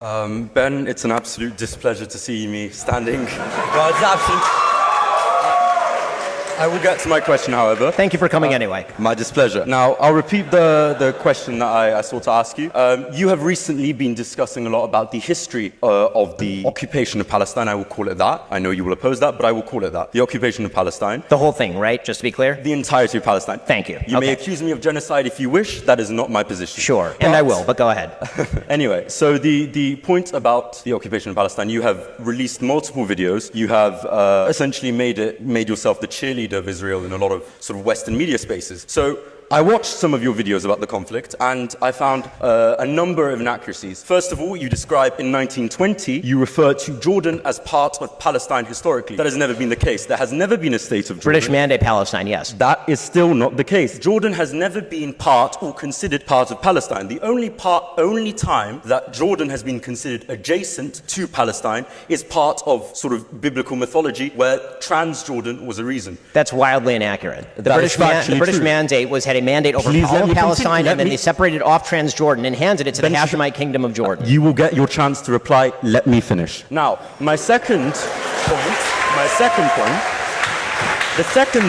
Ben, it's an absolute displeasure to see me standing. Well, it's absolute. I will get to my question, however. Thank you for coming anyway. My displeasure. Now, I'll repeat the question that I sought to ask you. You have recently been discussing a lot about the history of the occupation of Palestine. I will call it that. I know you will oppose that, but I will call it that. The occupation of Palestine. The whole thing, right? Just to be clear? The entirety of Palestine. Thank you. You may accuse me of genocide if you wish. That is not my position. Sure, and I will, but go ahead. Anyway, so the point about the occupation of Palestine, you have released multiple videos. You have essentially made yourself the cheerleader of Israel in a lot of sort of Western media spaces. So I watched some of your videos about the conflict and I found a number of inaccuracies. First of all, you describe in 1920, you refer to Jordan as part of Palestine historically. That has never been the case. There has never been a state of Jordan. British Mandate Palestine, yes. That is still not the case. Jordan has never been part or considered part of Palestine. The only time that Jordan has been considered adjacent to Palestine is part of sort of biblical mythology where Transjordan was a reason. That's wildly inaccurate. The That British Mandate had a mandate over all of Palestine, and then they separated off Transjordan and handed it to the Hashemite Kingdom of Jordan. You will get your chance to reply. Let me finish. Now, the second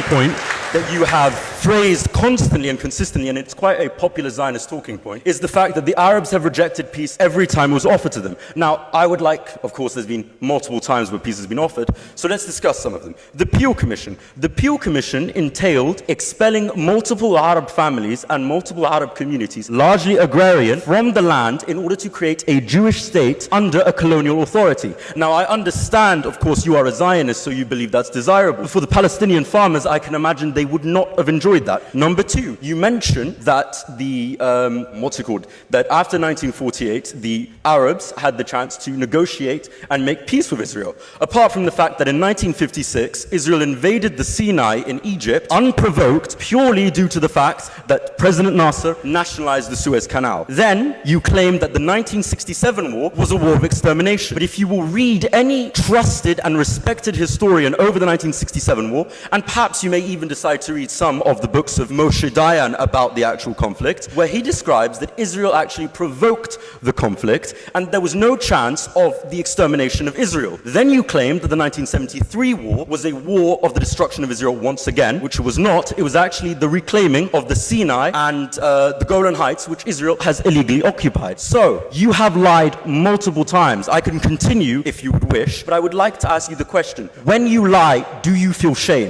point that you have phrased constantly and consistently, and it's quite a popular Zionist talking point, is the fact that the Arabs have rejected peace every time it was offered to them. Now, I would like, of course, there's been multiple times where peace has been offered, so let's discuss some of them. The Peel Commission. The Peel Commission entailed expelling multiple Arab families and multiple Arab communities, largely agrarian, from the land in order to create a Jewish state under a colonial authority. Now, I understand, of course, you are a Zionist, so you believe that's desirable. For the Palestinian farmers, I can imagine they would not have enjoyed that. Number two, you mentioned that that after 1948, the Arabs had the chance to negotiate and make peace with Israel. Apart from the fact that in 1956, Israel invaded the Sinai in Egypt, unprovoked, purely due to the fact that President Nasser nationalized the Suez Canal. Then, you claimed that the 1967 war was a war of extermination. But if you will read any trusted and respected historian over the 1967 war, and perhaps you may even decide to read some of the books of Moshe Dayan about the actual conflict, where he describes that Israel actually provoked the conflict and there was no chance of the extermination of Israel. Then you claimed that the 1973 war was a war of the destruction of Israel once again, which it was not. It was actually the reclaiming of the Sinai and the Golan Heights, which Israel has illegally occupied. So, you have lied multiple times. I can continue if you would wish, but I would like to ask you the question. When you lie, do you feel shame?